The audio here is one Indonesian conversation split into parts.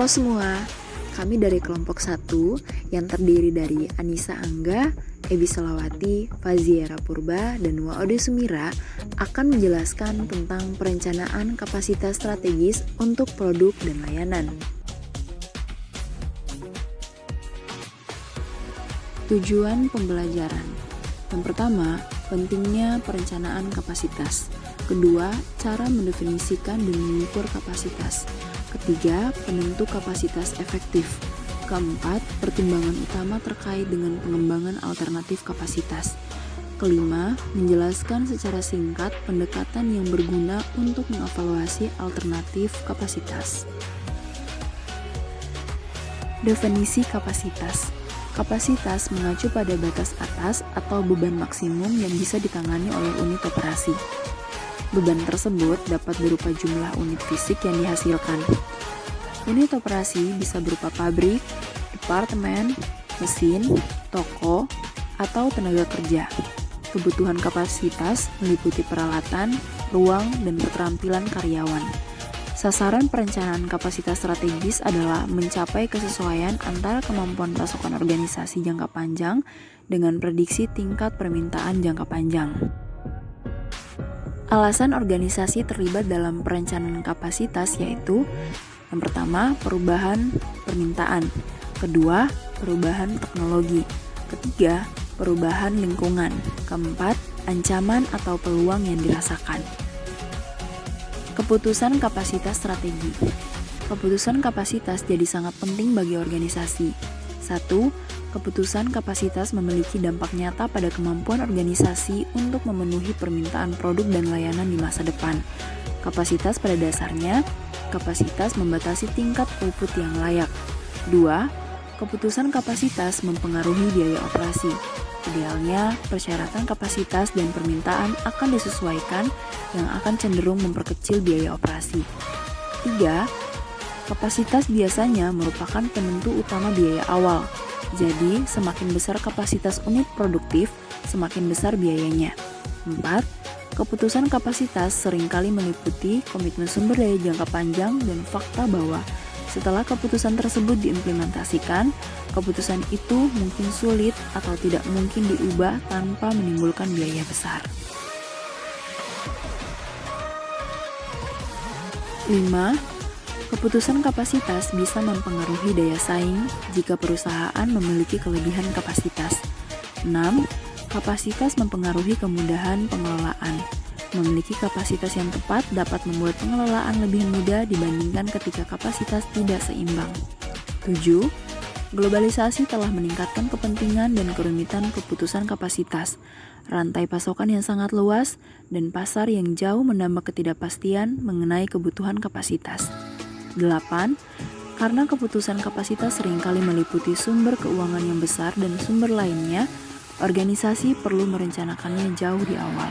Halo semua, kami dari kelompok 1 yang terdiri dari Anissa Angga, Ebi Selawati, Faziera Purba, dan Waode Sumira akan menjelaskan tentang perencanaan kapasitas strategis untuk produk dan layanan. Tujuan pembelajaran. Yang pertama, pentingnya perencanaan kapasitas. Kedua, cara mendefinisikan dan mengukur kapasitas. Ketiga, penentu kapasitas efektif. Keempat, pertimbangan utama terkait dengan pengembangan alternatif kapasitas. Kelima, menjelaskan secara singkat pendekatan yang berguna untuk mengevaluasi alternatif kapasitas. Definisi kapasitas. Kapasitas mengacu pada batas atas atau beban maksimum yang bisa ditangani oleh unit operasi. Beban tersebut dapat berupa jumlah unit fisik yang dihasilkan. Unit operasi bisa berupa pabrik, departemen, mesin, toko, atau tenaga kerja. Kebutuhan kapasitas meliputi peralatan, ruang, dan keterampilan karyawan. Sasaran perencanaan kapasitas strategis adalah mencapai kesesuaian antara kemampuan pasokan organisasi jangka panjang dengan prediksi tingkat permintaan jangka panjang. Alasan organisasi terlibat dalam perencanaan kapasitas yaitu: yang pertama, perubahan permintaan. Kedua, perubahan teknologi. Ketiga, perubahan lingkungan. Keempat, ancaman atau peluang yang dirasakan. Keputusan kapasitas strategi. Keputusan kapasitas jadi sangat penting bagi organisasi. 1. Keputusan kapasitas memiliki dampak nyata pada kemampuan organisasi untuk memenuhi permintaan produk dan layanan di masa depan. Kapasitas pada dasarnya, kapasitas membatasi tingkat output yang layak. 2. Keputusan kapasitas mempengaruhi biaya operasi. Idealnya, persyaratan kapasitas dan permintaan akan disesuaikan yang akan cenderung memperkecil biaya operasi. 3. Kapasitas biasanya merupakan penentu utama biaya awal. Jadi, semakin besar kapasitas unit produktif, semakin besar biayanya. 4. Keputusan kapasitas seringkali meliputi komitmen sumber daya jangka panjang dan fakta bahwa setelah keputusan tersebut diimplementasikan, keputusan itu mungkin sulit atau tidak mungkin diubah tanpa menimbulkan biaya besar. 5. Keputusan kapasitas bisa mempengaruhi daya saing jika perusahaan memiliki kelebihan kapasitas. 6. Kapasitas mempengaruhi kemudahan pengelolaan. Memiliki kapasitas yang tepat dapat membuat pengelolaan lebih mudah dibandingkan ketika kapasitas tidak seimbang. 7. Globalisasi telah meningkatkan kepentingan dan kerumitan keputusan kapasitas. Rantai pasokan yang sangat luas dan pasar yang jauh menambah ketidakpastian mengenai kebutuhan kapasitas. 8. Karena keputusan kapasitas seringkali meliputi sumber keuangan yang besar dan sumber lainnya, organisasi perlu merencanakannya jauh di awal.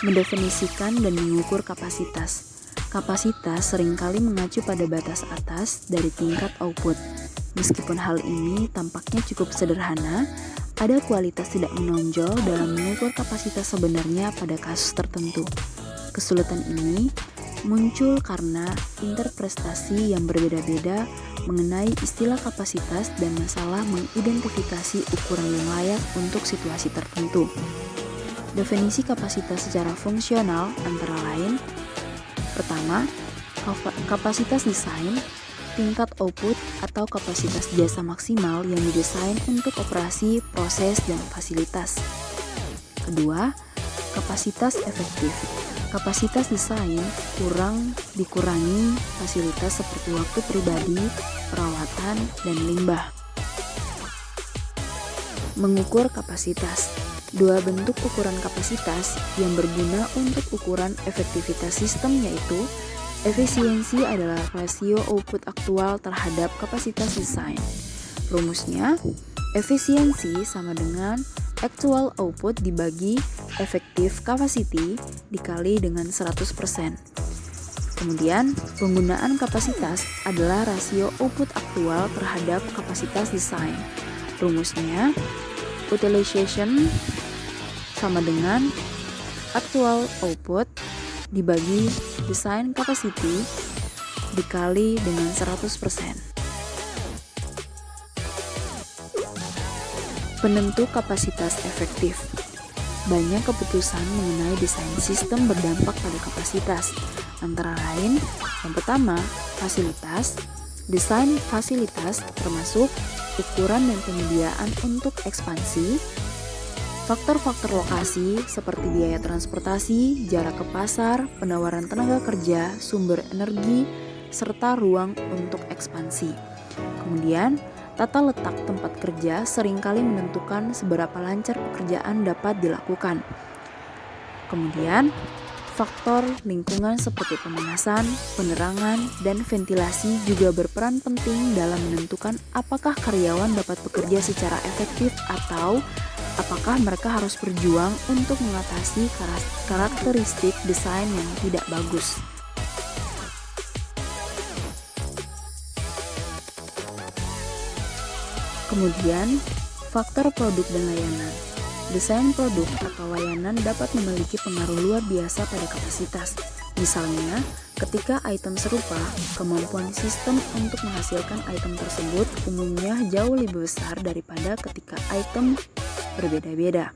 Mendefinisikan dan mengukur kapasitas. Kapasitas seringkali mengacu pada batas atas dari tingkat output. Meskipun hal ini tampaknya cukup sederhana, ada kualitas tidak menonjol dalam mengukur kapasitas sebenarnya pada kasus tertentu. Kesulitan ini muncul karena interpretasi yang berbeda-beda mengenai istilah kapasitas dan masalah mengidentifikasi ukuran yang layak untuk situasi tertentu. Definisi kapasitas secara fungsional antara lain: pertama, kapasitas desain, tingkat output atau kapasitas jasa maksimal yang didesain untuk operasi, proses, dan fasilitas. Kedua, kapasitas efektif. Kapasitas desain dikurangi fasilitas seperti waktu pribadi, perawatan, dan limbah. Mengukur kapasitas. Dua bentuk ukuran kapasitas yang berguna untuk ukuran efektivitas sistem yaitu: efisiensi adalah rasio output aktual terhadap kapasitas desain. Rumusnya, efisiensi sama dengan actual output dibagi effective capacity dikali dengan 100%. Kemudian, penggunaan kapasitas adalah rasio output aktual terhadap kapasitas desain. Rumusnya, utilization sama dengan actual output dibagi design capacity dikali dengan 100%. Penentu kapasitas efektif. Banyak keputusan mengenai desain sistem berdampak pada kapasitas. Antara lain, yang pertama, fasilitas. Desain fasilitas termasuk ukuran dan penyediaan untuk ekspansi, faktor-faktor lokasi seperti biaya transportasi, jarak ke pasar, penawaran tenaga kerja, sumber energi, serta ruang untuk ekspansi. Kemudian, tata letak tempat kerja seringkali menentukan seberapa lancar pekerjaan dapat dilakukan. Kemudian, faktor lingkungan seperti pemanasan, penerangan, dan ventilasi juga berperan penting dalam menentukan apakah karyawan dapat bekerja secara efektif atau apakah mereka harus berjuang untuk mengatasi karakteristik desain yang tidak bagus. Kemudian, faktor produk dan layanan. Desain produk atau layanan dapat memiliki pengaruh luar biasa pada kapasitas. Misalnya, ketika item serupa, kemampuan sistem untuk menghasilkan item tersebut umumnya jauh lebih besar daripada ketika item berbeda-beda.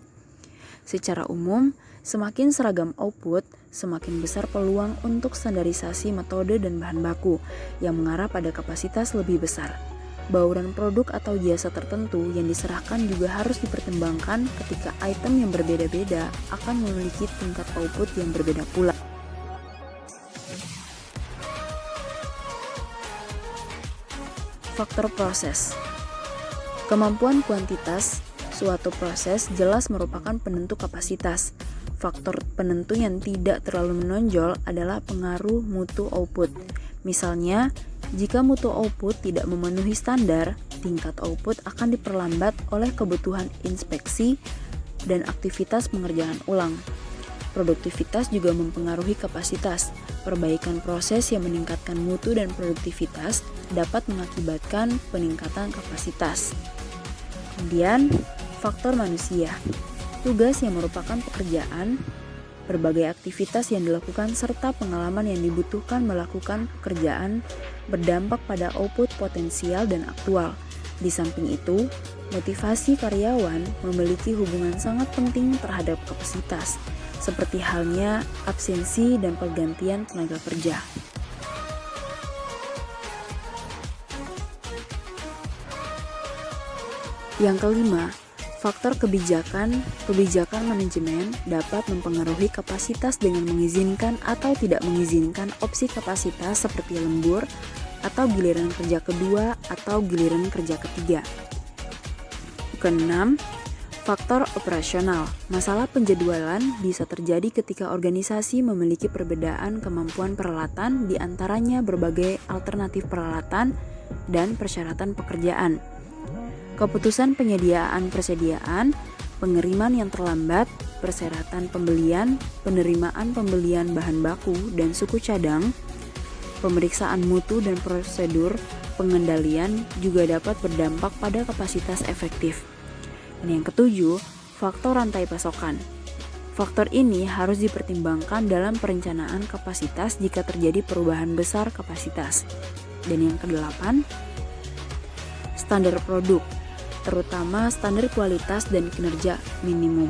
Secara umum, semakin seragam output, semakin besar peluang untuk standarisasi metode dan bahan baku yang mengarah pada kapasitas lebih besar. Bauran produk atau jasa tertentu yang diserahkan juga harus dipertimbangkan ketika item yang berbeda-beda akan memiliki tingkat output yang berbeda pula. Faktor proses. Kemampuan kuantitas suatu proses jelas merupakan penentu kapasitas. Faktor penentu yang tidak terlalu menonjol adalah pengaruh mutu output. Misalnya, jika mutu output tidak memenuhi standar, tingkat output akan diperlambat oleh kebutuhan inspeksi dan aktivitas pengerjaan ulang. Produktivitas juga mempengaruhi kapasitas. Perbaikan proses yang meningkatkan mutu dan produktivitas dapat mengakibatkan peningkatan kapasitas. Kemudian, faktor manusia. Tugas yang merupakan pekerjaan, berbagai aktivitas yang dilakukan serta pengalaman yang dibutuhkan melakukan pekerjaan berdampak pada output potensial dan aktual. Di samping itu, motivasi karyawan memiliki hubungan sangat penting terhadap kapasitas, seperti halnya absensi dan pergantian tenaga kerja. Yang kelima, faktor kebijakan. Kebijakan manajemen dapat mempengaruhi kapasitas dengan mengizinkan atau tidak mengizinkan opsi kapasitas seperti lembur atau giliran kerja kedua atau giliran kerja ketiga. Keenam, faktor operasional. Masalah penjadwalan bisa terjadi ketika organisasi memiliki perbedaan kemampuan peralatan, di antaranya berbagai alternatif peralatan dan persyaratan pekerjaan. Keputusan persediaan, pengiriman yang terlambat, persyaratan pembelian, penerimaan pembelian bahan baku dan suku cadang, pemeriksaan mutu dan prosedur pengendalian juga dapat berdampak pada kapasitas efektif. Dan yang ketujuh, faktor rantai pasokan. Faktor ini harus dipertimbangkan dalam perencanaan kapasitas jika terjadi perubahan besar kapasitas. Dan yang kedelapan, standar produk, terutama standar kualitas dan kinerja minimum,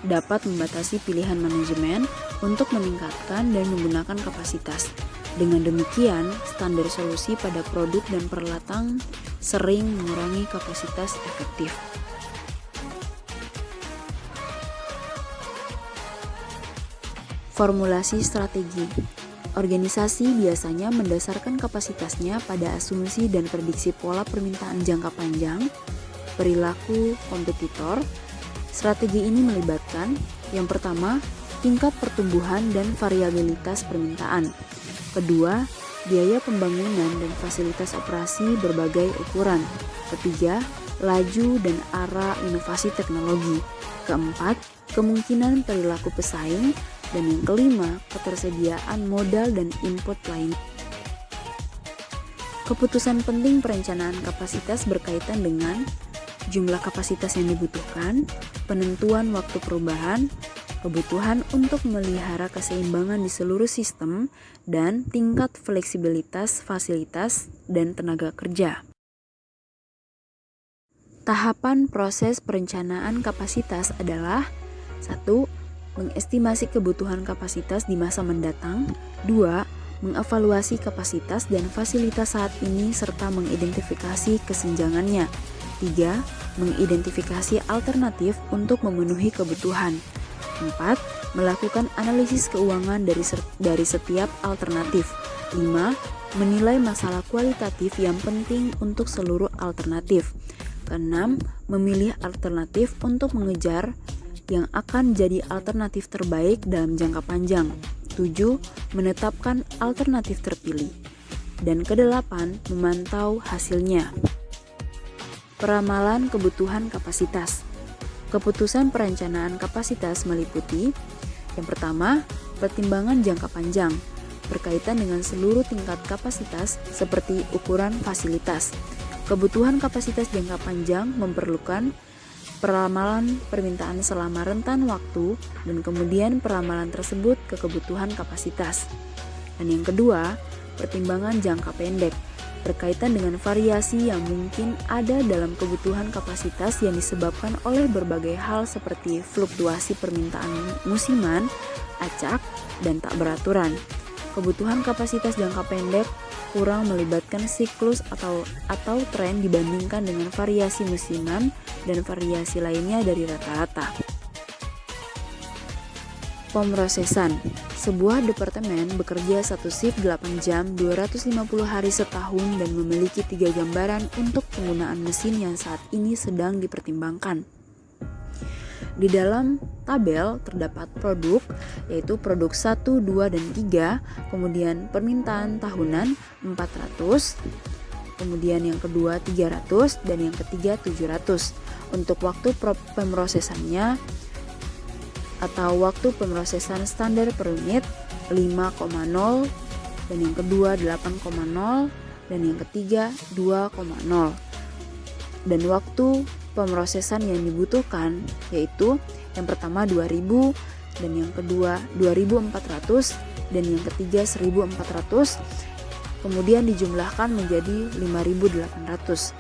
dapat membatasi pilihan manajemen untuk meningkatkan dan menggunakan kapasitas. Dengan demikian, standar solusi pada produk dan peralatan sering mengurangi kapasitas efektif. Formulasi strategi. Organisasi biasanya mendasarkan kapasitasnya pada asumsi dan prediksi pola permintaan jangka panjang, perilaku kompetitor. Strategi ini melibatkan yang pertama, tingkat pertumbuhan dan variabilitas permintaan. Kedua, biaya pembangunan dan fasilitas operasi berbagai ukuran. Ketiga, laju dan arah inovasi teknologi. Keempat, kemungkinan perilaku pesaing. Dan yang kelima, ketersediaan modal dan input lain. Keputusan penting perencanaan kapasitas berkaitan dengan jumlah kapasitas yang dibutuhkan, penentuan waktu perubahan, kebutuhan untuk melihara keseimbangan di seluruh sistem, dan tingkat fleksibilitas fasilitas dan tenaga kerja. Tahapan proses perencanaan kapasitas adalah 1. Mengestimasi kebutuhan kapasitas di masa mendatang. 2. Mengevaluasi kapasitas dan fasilitas saat ini serta mengidentifikasi kesenjangannya. 3. Mengidentifikasi alternatif untuk memenuhi kebutuhan. 4. Melakukan analisis keuangan dari setiap alternatif. 5. Menilai masalah kualitatif yang penting untuk seluruh alternatif. 6. Memilih alternatif untuk mengejar yang akan jadi alternatif terbaik dalam jangka panjang. 7. Menetapkan alternatif terpilih. Dan ke-8, memantau hasilnya. Peramalan kebutuhan kapasitas. Keputusan perencanaan kapasitas meliputi: yang pertama, pertimbangan jangka panjang berkaitan dengan seluruh tingkat kapasitas seperti ukuran fasilitas. Kebutuhan kapasitas jangka panjang memerlukan peramalan permintaan selama rentan waktu dan kemudian peramalan tersebut ke kebutuhan kapasitas. Dan yang kedua, pertimbangan jangka pendek berkaitan dengan variasi yang mungkin ada dalam kebutuhan kapasitas yang disebabkan oleh berbagai hal seperti fluktuasi permintaan musiman, acak, dan tak beraturan. Kebutuhan kapasitas jangka pendek kurang melibatkan siklus atau tren dibandingkan dengan variasi musiman dan variasi lainnya dari rata-rata. Pemrosesan. Sebuah departemen bekerja satu shift 8 jam 250 hari setahun dan memiliki 3 gambaran untuk penggunaan mesin yang saat ini sedang dipertimbangkan. Di dalam tabel terdapat produk, yaitu produk 1, 2, dan 3, kemudian permintaan tahunan 400, kemudian yang kedua 300, dan yang ketiga 700. Untuk waktu pemrosesannya atau waktu pemrosesan standar per unit 5,0, dan yang kedua 8,0, dan yang ketiga 2,0. Dan waktu pemrosesan yang dibutuhkan yaitu yang pertama 2000, dan yang kedua 2400, dan yang ketiga 1400, kemudian dijumlahkan menjadi 5800.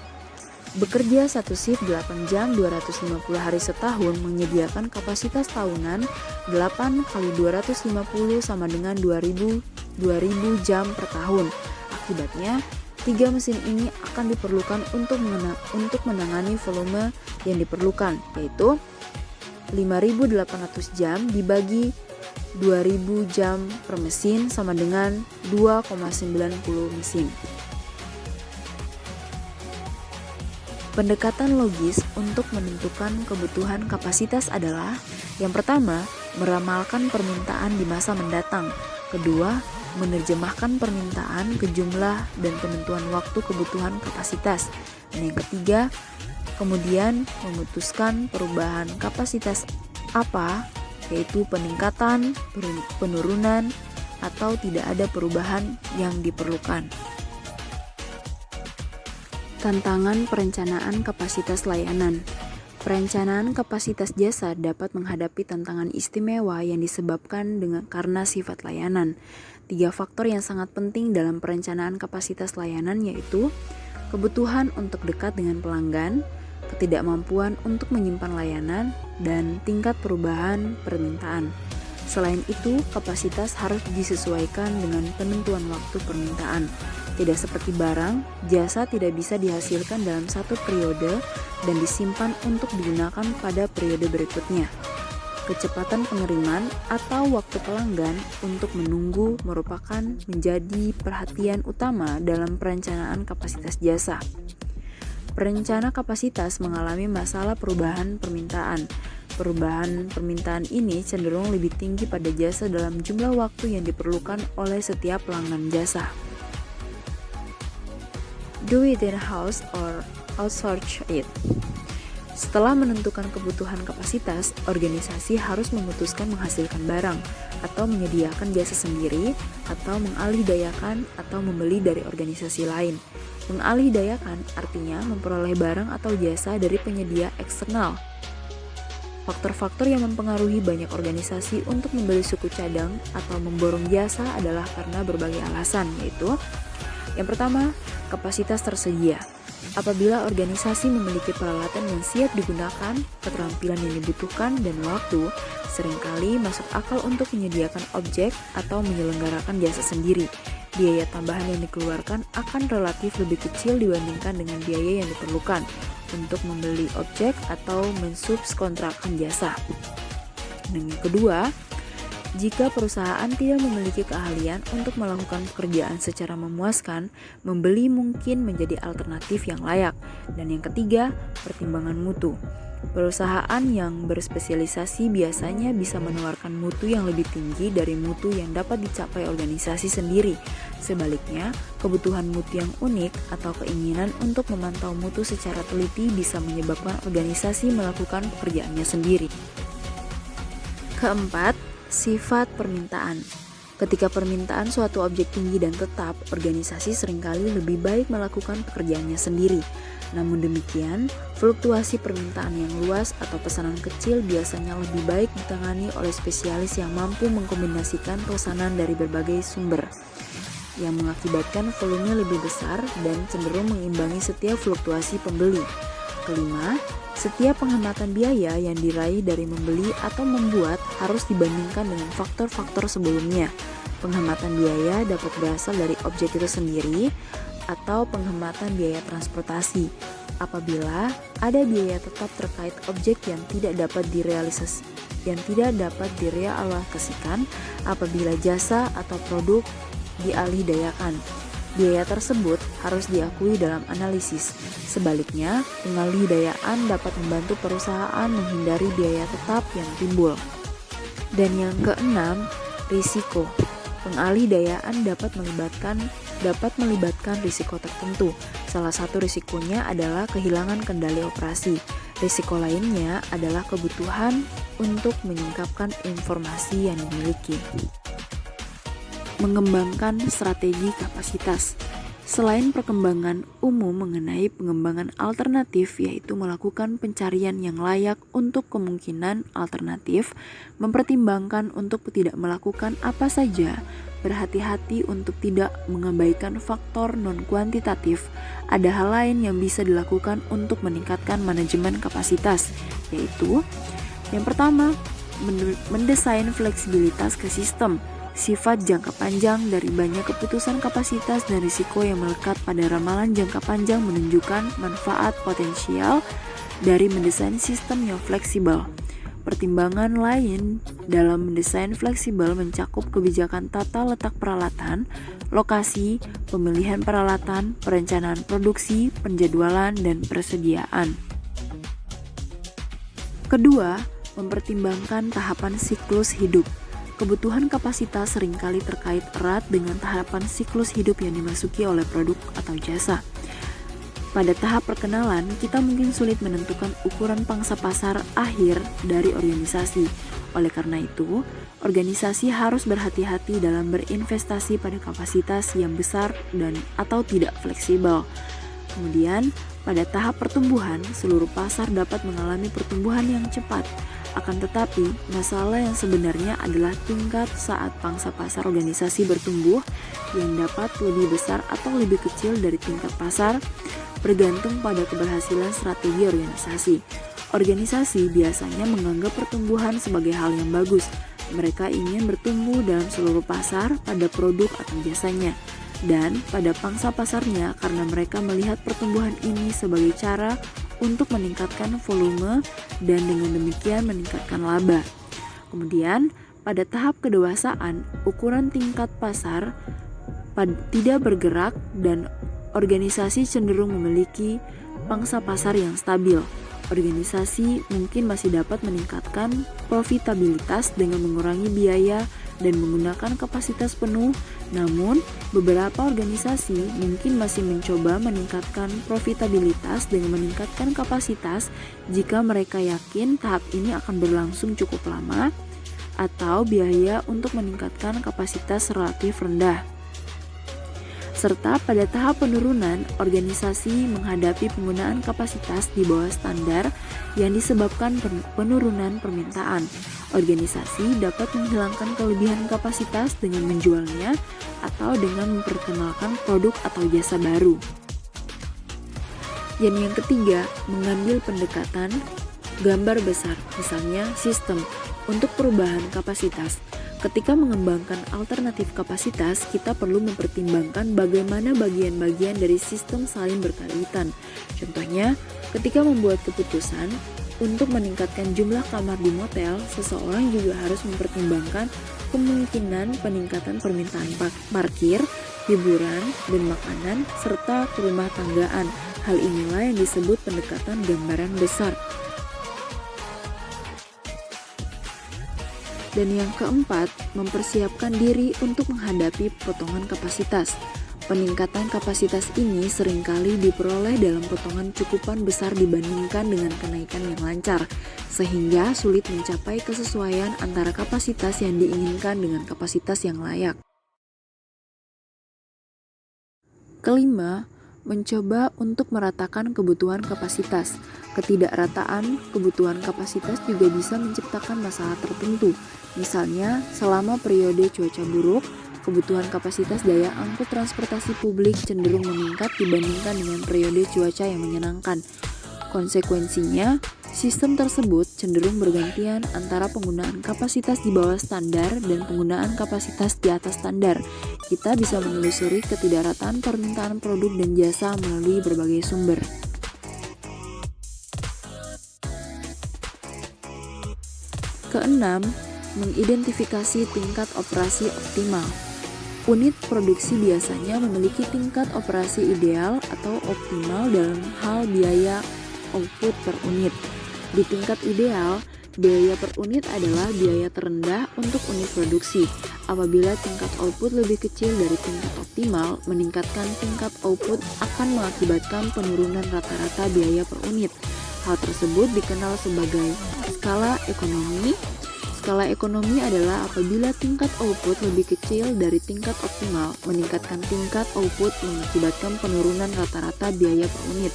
Bekerja satu shift 8 jam 250 hari setahun menyediakan kapasitas tahunan 8 kali 250 sama dengan 2000 jam per tahun. Akibatnya 3 mesin ini akan diperlukan untuk menangani volume yang diperlukan, yaitu 5.800 jam dibagi 2.000 jam per mesin sama dengan 2,90 mesin. Pendekatan logis untuk menentukan kebutuhan kapasitas adalah: yang pertama, meramalkan permintaan di masa mendatang. Kedua, menerjemahkan permintaan ke jumlah dan penentuan waktu kebutuhan kapasitas. Dan yang ketiga, kemudian memutuskan perubahan kapasitas apa, yaitu peningkatan, penurunan, atau tidak ada perubahan yang diperlukan. Tantangan perencanaan kapasitas layanan. Perencanaan kapasitas jasa dapat menghadapi tantangan istimewa yang disebabkan karena sifat layanan. 3 faktor yang sangat penting dalam perencanaan kapasitas layanan yaitu kebutuhan untuk dekat dengan pelanggan, ketidakmampuan untuk menyimpan layanan, dan tingkat perubahan permintaan. Selain itu, kapasitas harus disesuaikan dengan penentuan waktu permintaan. Tidak seperti barang, jasa tidak bisa dihasilkan dalam satu periode dan disimpan untuk digunakan pada periode berikutnya. Kecepatan pengiriman atau waktu pelanggan untuk menunggu merupakan menjadi perhatian utama dalam perencanaan kapasitas jasa. Perencana kapasitas mengalami masalah perubahan permintaan. Perubahan permintaan ini cenderung lebih tinggi pada jasa dalam jumlah waktu yang diperlukan oleh setiap pelanggan jasa. Do it in-house or outsource it. Setelah menentukan kebutuhan kapasitas, organisasi harus memutuskan menghasilkan barang atau menyediakan jasa sendiri atau mengalihdayakan atau membeli dari organisasi lain. Mengalihdayakan artinya memperoleh barang atau jasa dari penyedia eksternal. Faktor-faktor yang mempengaruhi banyak organisasi untuk membeli suku cadang atau memborong jasa adalah karena berbagai alasan, yaitu yang pertama, kapasitas tersedia. Apabila organisasi memiliki peralatan yang siap digunakan, keterampilan yang dibutuhkan, dan waktu, seringkali masuk akal untuk menyediakan objek atau menyelenggarakan jasa sendiri. Biaya tambahan yang dikeluarkan akan relatif lebih kecil dibandingkan dengan biaya yang diperlukan untuk membeli objek atau mensubkontrakkan jasa. Dan yang kedua, jika perusahaan tidak memiliki keahlian untuk melakukan pekerjaan secara memuaskan, membeli mungkin menjadi alternatif yang layak. Dan yang ketiga, pertimbangan mutu. Perusahaan yang berspesialisasi biasanya bisa menawarkan mutu yang lebih tinggi dari mutu yang dapat dicapai organisasi sendiri. Sebaliknya, kebutuhan mutu yang unik atau keinginan untuk memantau mutu secara teliti bisa menyebabkan organisasi melakukan pekerjaannya sendiri. Keempat, sifat permintaan. Ketika permintaan suatu objek tinggi dan tetap, organisasi seringkali lebih baik melakukan pekerjaannya sendiri. Namun demikian, fluktuasi permintaan yang luas atau pesanan kecil biasanya lebih baik ditangani oleh spesialis yang mampu mengkombinasikan pesanan dari berbagai sumber, yang mengakibatkan volume lebih besar dan cenderung mengimbangi setiap fluktuasi pembeli. Kelima, setiap penghematan biaya yang diraih dari membeli atau membuat harus dibandingkan dengan faktor-faktor sebelumnya. Penghematan biaya dapat berasal dari objek itu sendiri atau penghematan biaya transportasi. Apabila ada biaya tetap terkait objek yang tidak dapat direalisasikan apabila jasa atau produk dialihdayakan. Biaya tersebut harus diakui dalam analisis. Sebaliknya, pengalih-dayaan dapat membantu perusahaan menghindari biaya tetap yang timbul. Dan yang keenam, risiko. Pengalih-dayaan dapat melibatkan risiko tertentu. Salah satu risikonya adalah kehilangan kendali operasi. Risiko lainnya adalah kebutuhan untuk menyingkapkan informasi yang dimiliki. Mengembangkan strategi kapasitas. Selain perkembangan umum mengenai pengembangan alternatif, yaitu melakukan pencarian yang layak untuk kemungkinan alternatif, mempertimbangkan untuk tidak melakukan apa saja, berhati-hati untuk tidak mengabaikan faktor non-kuantitatif. Ada hal lain yang bisa dilakukan untuk meningkatkan manajemen kapasitas, yaitu yang pertama, mendesain fleksibilitas ke sistem. Sifat jangka panjang dari banyak keputusan kapasitas dan risiko yang melekat pada ramalan jangka panjang menunjukkan manfaat potensial dari mendesain sistem yang fleksibel. Pertimbangan lain dalam mendesain fleksibel mencakup kebijakan tata letak peralatan, lokasi, pemilihan peralatan, perencanaan produksi, penjadwalan, dan persediaan. Kedua, mempertimbangkan tahapan siklus hidup. Kebutuhan kapasitas seringkali terkait erat dengan tahapan siklus hidup yang dimasuki oleh produk atau jasa. Pada tahap perkenalan, kita mungkin sulit menentukan ukuran pangsa pasar akhir dari organisasi. Oleh karena itu, organisasi harus berhati-hati dalam berinvestasi pada kapasitas yang besar dan atau tidak fleksibel. Kemudian, pada tahap pertumbuhan, seluruh pasar dapat mengalami pertumbuhan yang cepat. Akan tetapi, masalah yang sebenarnya adalah tingkat saat pangsa pasar organisasi bertumbuh yang dapat lebih besar atau lebih kecil dari tingkat pasar, bergantung pada keberhasilan strategi organisasi. Organisasi biasanya menganggap pertumbuhan sebagai hal yang bagus. Mereka ingin bertumbuh dalam seluruh pasar pada produk atau jasanya, dan pada pangsa pasarnya karena mereka melihat pertumbuhan ini sebagai cara untuk meningkatkan volume dan dengan demikian meningkatkan laba. Kemudian, pada tahap kedewasaan, ukuran tingkat pasar tidak bergerak dan organisasi cenderung memiliki pangsa pasar yang stabil. Organisasi mungkin masih dapat meningkatkan profitabilitas dengan mengurangi biaya dan menggunakan kapasitas penuh, namun beberapa organisasi mungkin masih mencoba meningkatkan profitabilitas dengan meningkatkan kapasitas jika mereka yakin tahap ini akan berlangsung cukup lama atau biaya untuk meningkatkan kapasitas relatif rendah. serta pada tahap penurunan, organisasi menghadapi penggunaan kapasitas di bawah standar yang disebabkan penurunan permintaan. Organisasi dapat menghilangkan kelebihan kapasitas dengan menjualnya atau dengan memperkenalkan produk atau jasa baru. Dan yang ketiga, mengambil pendekatan gambar besar, misalnya sistem, untuk perubahan kapasitas. Ketika mengembangkan alternatif kapasitas, kita perlu mempertimbangkan bagaimana bagian-bagian dari sistem saling berkaitan. Contohnya, ketika membuat keputusan untuk meningkatkan jumlah kamar di motel, seseorang juga harus mempertimbangkan kemungkinan peningkatan permintaan parkir, hiburan, dan makanan, serta rumah tanggaan. Hal inilah yang disebut pendekatan gambaran besar. Dan yang keempat, mempersiapkan diri untuk menghadapi potongan kapasitas. Peningkatan kapasitas ini seringkali diperoleh dalam potongan cukupan besar dibandingkan dengan kenaikan yang lancar, sehingga sulit mencapai kesesuaian antara kapasitas yang diinginkan dengan kapasitas yang layak. Kelima, mencoba untuk meratakan kebutuhan kapasitas. Ketidakrataan kebutuhan kapasitas juga bisa menciptakan masalah tertentu. Misalnya, selama periode cuaca buruk, kebutuhan kapasitas daya angkut transportasi publik cenderung meningkat dibandingkan dengan periode cuaca yang menyenangkan. Konsekuensinya, sistem tersebut cenderung bergantian antara penggunaan kapasitas di bawah standar dan penggunaan kapasitas di atas standar. Kita bisa menelusuri ketidakrataan permintaan produk dan jasa melalui berbagai sumber. Keenam, mengidentifikasi tingkat operasi optimal. Unit produksi biasanya memiliki tingkat operasi ideal atau optimal dalam hal biaya output per unit. Di tingkat ideal, biaya per unit adalah biaya terendah untuk unit produksi. Apabila tingkat output lebih kecil dari tingkat optimal, meningkatkan tingkat output akan mengakibatkan penurunan rata-rata biaya per unit. Hal tersebut dikenal sebagai skala ekonomi. Skala ekonomi adalah apabila tingkat output lebih kecil dari tingkat optimal, meningkatkan tingkat output mengakibatkan penurunan rata-rata biaya per unit.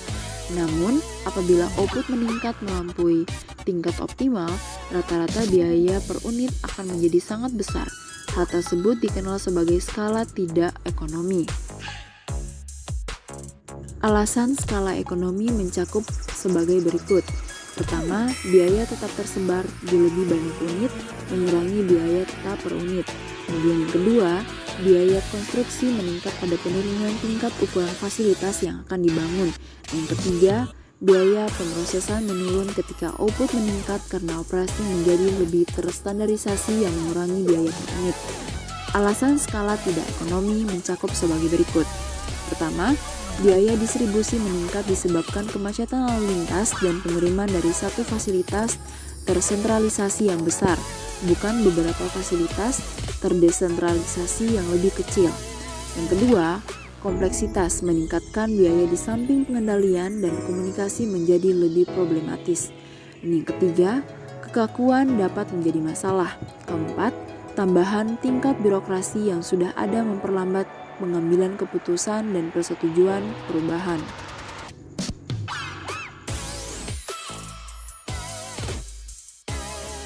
Namun, apabila output meningkat melampaui tingkat optimal, rata-rata biaya per unit akan menjadi sangat besar. Hal tersebut dikenal sebagai skala tidak ekonomi. Alasan skala ekonomi mencakup sebagai berikut. Pertama, biaya tetap tersebar di lebih banyak unit, mengurangi biaya tetap per unit. Kemudian yang kedua, biaya konstruksi meningkat pada penurunan tingkat ukuran fasilitas yang akan dibangun. Yang ketiga, biaya pemrosesan menurun ketika output meningkat karena operasi menjadi lebih terstandarisasi yang mengurangi biaya per unit. Alasan skala tidak ekonomi mencakup sebagai berikut. Pertama, biaya distribusi meningkat disebabkan kemacetan lalu lintas dan pengiriman dari satu fasilitas tersentralisasi yang besar, bukan beberapa fasilitas terdesentralisasi yang lebih kecil. Yang kedua, kompleksitas meningkatkan biaya di samping pengendalian dan komunikasi menjadi lebih problematis. Dan yang ketiga, kekakuan dapat menjadi masalah. Keempat, tambahan tingkat birokrasi yang sudah ada memperlambat pengambilan keputusan dan persetujuan perubahan.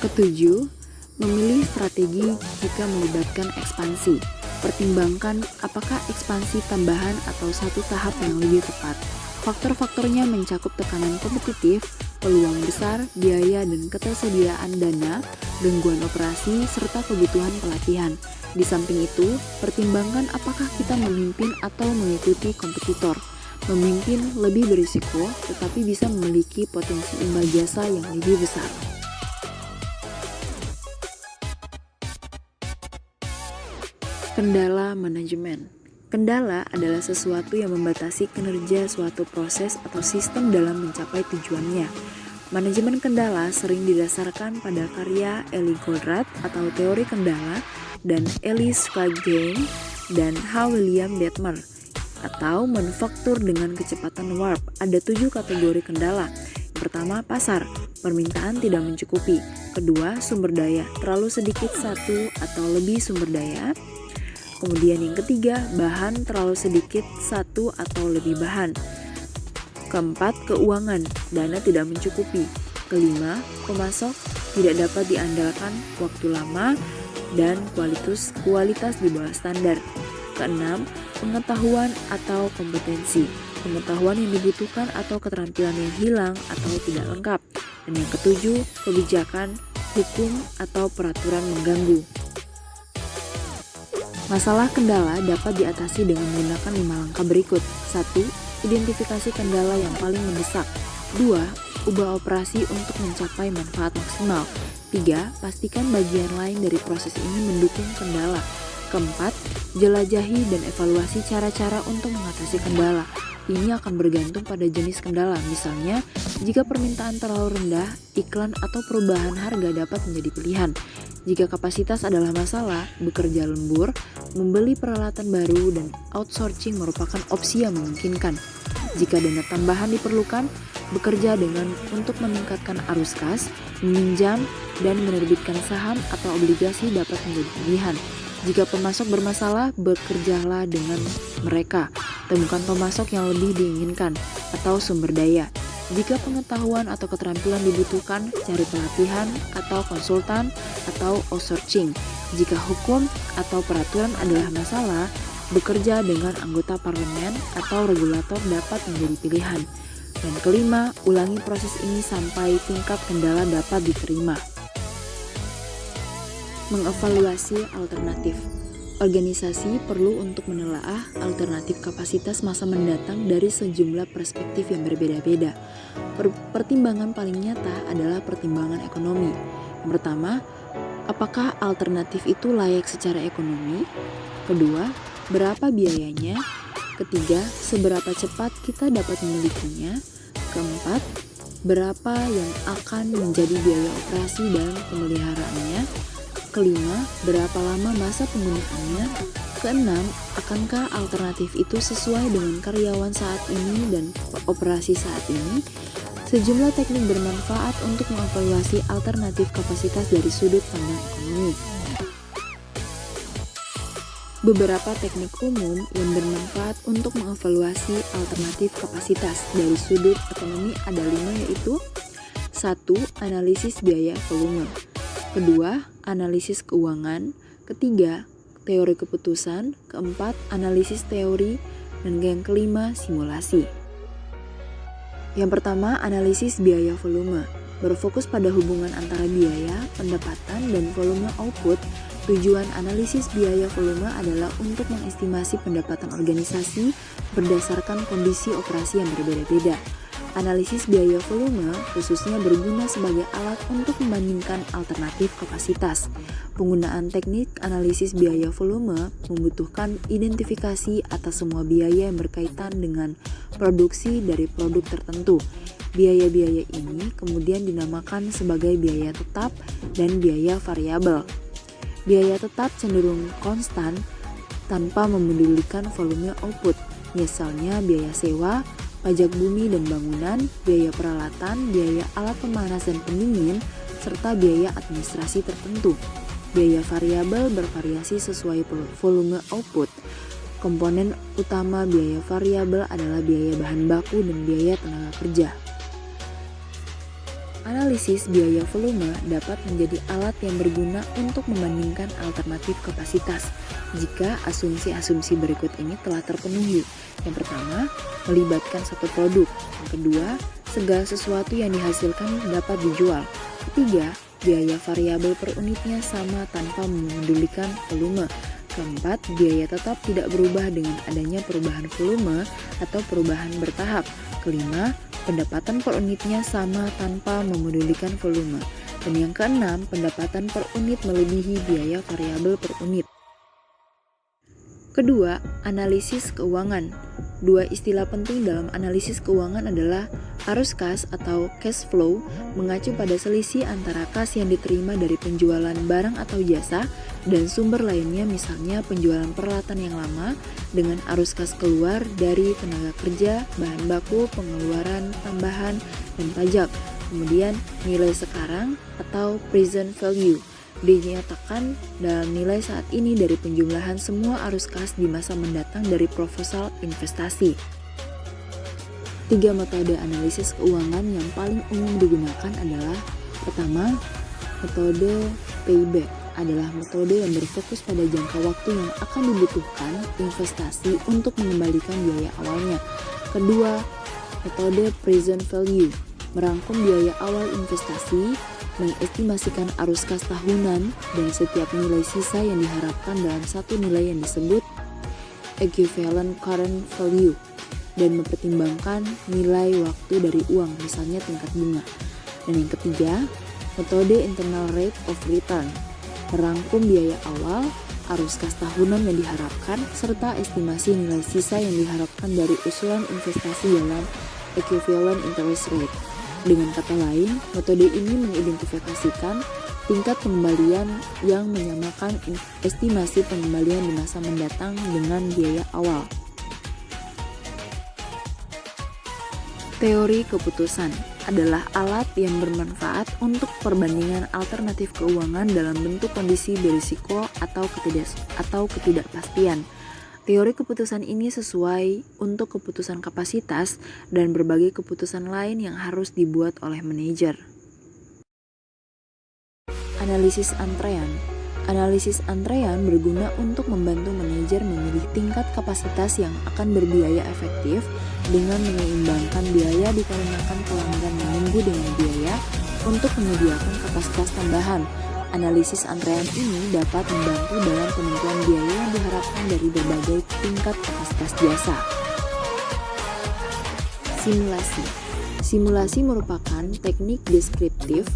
Ketujuh, memilih strategi jika melibatkan ekspansi. Pertimbangkan apakah ekspansi tambahan atau satu tahap yang lebih tepat. Faktor-faktornya mencakup tekanan kompetitif, peluang besar, biaya dan ketersediaan dana, gangguan operasi, serta kebutuhan pelatihan. Di samping itu, pertimbangkan apakah kita memimpin atau mengikuti kompetitor. Memimpin lebih berisiko, tetapi bisa memiliki potensi imbal jasa yang lebih besar. Kendala manajemen. Kendala adalah sesuatu yang membatasi kinerja suatu proses atau sistem dalam mencapai tujuannya. Manajemen kendala sering didasarkan pada karya Eli Goldratt atau teori kendala dan Ellis Craig dan H. William Detmer atau manufaktur dengan kecepatan warp. Ada 7 kategori kendala. Yang pertama, pasar. Permintaan tidak mencukupi. Kedua, sumber daya. Terlalu sedikit satu atau lebih sumber daya. Kemudian yang ketiga, bahan terlalu sedikit satu atau lebih bahan. Keempat, keuangan, dana tidak mencukupi. Kelima, pemasok tidak dapat diandalkan, waktu lama, dan kualitas di bawah standar. Keenam, pengetahuan atau kompetensi, pengetahuan yang dibutuhkan atau keterampilan yang hilang atau tidak lengkap. Dan yang ketujuh, kebijakan, hukum, atau peraturan mengganggu. Masalah kendala dapat diatasi dengan menggunakan 5 langkah berikut. 1. Identifikasi kendala yang paling mendesak. 2. Ubah operasi untuk mencapai manfaat maksimal. 3. Pastikan bagian lain dari proses ini mendukung kendala. Keempat, jelajahi dan evaluasi cara-cara untuk mengatasi kendala. Ini akan bergantung pada jenis kendala. Misalnya, jika permintaan terlalu rendah, iklan atau perubahan harga dapat menjadi pilihan. Jika kapasitas adalah masalah, bekerja lembur, membeli peralatan baru, dan outsourcing merupakan opsi yang memungkinkan. Jika dana tambahan diperlukan, bekerja untuk meningkatkan arus kas, meminjam, dan menerbitkan saham atau obligasi dapat menjadi pilihan. Jika pemasok bermasalah, bekerjalah dengan mereka. Temukan pemasok yang lebih diinginkan atau sumber daya. Jika pengetahuan atau keterampilan dibutuhkan, cari pelatihan atau konsultan atau outsourcing. Jika hukum atau peraturan adalah masalah, bekerja dengan anggota parlemen atau regulator dapat menjadi pilihan. Dan kelima, ulangi proses ini sampai tingkat kendala dapat diterima. Mengevaluasi alternatif. Organisasi perlu untuk menelaah alternatif kapasitas masa mendatang dari sejumlah perspektif yang berbeda-beda. Pertimbangan paling nyata adalah pertimbangan ekonomi. Yang pertama, apakah alternatif itu layak secara ekonomi? Kedua, berapa biayanya? Ketiga, seberapa cepat kita dapat memilikinya? Keempat, berapa yang akan menjadi biaya operasi dan pemeliharaannya? Kelima, berapa lama masa penggunaannya? Keenam, akankah alternatif itu sesuai dengan karyawan saat ini dan operasi saat ini? Sejumlah teknik bermanfaat untuk mengevaluasi alternatif kapasitas dari sudut pandang ekonomi. Beberapa teknik umum yang bermanfaat untuk mengevaluasi alternatif kapasitas dari sudut ekonomi ada 5, yaitu 1. Analisis biaya volume. Kedua, analisis keuangan. Ketiga, teori keputusan. Keempat, analisis teori. Dan yang kelima, simulasi. Yang pertama, analisis biaya volume. Berfokus pada hubungan antara biaya, pendapatan, dan volume output. Tujuan analisis biaya volume adalah untuk mengestimasi pendapatan organisasi berdasarkan kondisi operasi yang berbeda-beda. Analisis biaya volume khususnya berguna sebagai alat untuk membandingkan alternatif kapasitas. Penggunaan teknik analisis biaya volume membutuhkan identifikasi atas semua biaya yang berkaitan dengan produksi dari produk tertentu. Biaya-biaya ini kemudian dinamakan sebagai biaya tetap dan biaya variabel. Biaya tetap cenderung konstan tanpa memedulikan volume output, misalnya biaya sewa, pajak bumi dan bangunan, biaya peralatan, biaya alat pemanas dan pendingin, serta biaya administrasi tertentu. Biaya variabel bervariasi sesuai volume output. Komponen utama biaya variabel adalah biaya bahan baku dan biaya tenaga kerja. Analisis biaya volume dapat menjadi alat yang berguna untuk membandingkan alternatif kapasitas jika asumsi-asumsi berikut ini telah terpenuhi. Yang pertama, melibatkan satu produk. Yang kedua, segala sesuatu yang dihasilkan dapat dijual. Ketiga, biaya variabel per unitnya sama tanpa memedulikan volume. Keempat, biaya tetap tidak berubah dengan adanya perubahan volume atau perubahan bertahap. Kelima, pendapatan per unitnya sama tanpa memedulikan volume. Dan yang keenam, pendapatan per unit melebihi biaya variabel per unit. Kedua, analisis keuangan. Dua istilah penting dalam analisis keuangan adalah arus kas atau cash flow, mengacu pada selisih antara kas yang diterima dari penjualan barang atau jasa dan sumber lainnya, misalnya penjualan peralatan yang lama, dengan arus kas keluar dari tenaga kerja, bahan baku, pengeluaran tambahan, dan pajak. Kemudian nilai sekarang atau present value. dinyatakan dalam nilai saat ini dari penjumlahan semua arus kas di masa mendatang dari proposal investasi. 3 metode analisis keuangan yang paling umum digunakan adalah: pertama, metode payback adalah metode yang berfokus pada jangka waktu yang akan dibutuhkan investasi untuk mengembalikan biaya awalnya. Kedua, metode present value merangkum biaya awal investasi, mengestimasikan arus kas tahunan, dan setiap nilai sisa yang diharapkan dalam satu nilai yang disebut equivalent current value, dan mempertimbangkan nilai waktu dari uang, misalnya tingkat bunga. Dan yang ketiga, metode internal rate of return merangkum biaya awal, arus kas tahunan yang diharapkan, serta estimasi nilai sisa yang diharapkan dari usulan investasi dalam equivalent interest rate. Dengan kata lain, metode ini mengidentifikasikan tingkat pengembalian yang menyamakan estimasi pengembalian di masa mendatang dengan biaya awal. Teori keputusan adalah alat yang bermanfaat untuk perbandingan alternatif keuangan dalam bentuk kondisi berisiko atau ketidakpastian. Teori keputusan ini sesuai untuk keputusan kapasitas dan berbagai keputusan lain yang harus dibuat oleh manajer. Analisis antrean. Analisis antrean berguna untuk membantu manajer memilih tingkat kapasitas yang akan berbiaya efektif dengan menyeimbangkan biaya dikarenakan pelanggan menunggu dengan biaya untuk menyediakan kapasitas tambahan. Analisis antrean ini dapat membantu dalam penentuan biaya yang diharapkan dari berbagai tingkat kapasitas jasa. Simulasi. Simulasi merupakan teknik deskriptif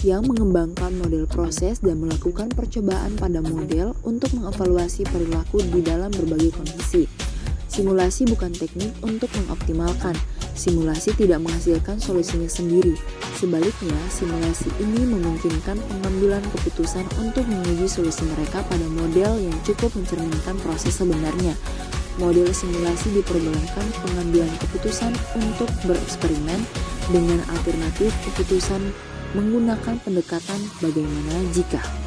yang mengembangkan model proses dan melakukan percobaan pada model untuk mengevaluasi perilaku di dalam berbagai kondisi. Simulasi bukan teknik untuk mengoptimalkan. Simulasi tidak menghasilkan solusinya sendiri. Sebaliknya, simulasi ini memungkinkan pengambilan keputusan untuk menguji solusi mereka pada model yang cukup mencerminkan proses sebenarnya. Model simulasi diperbolehkan pengambilan keputusan untuk bereksperimen dengan alternatif keputusan menggunakan pendekatan bagaimana jika.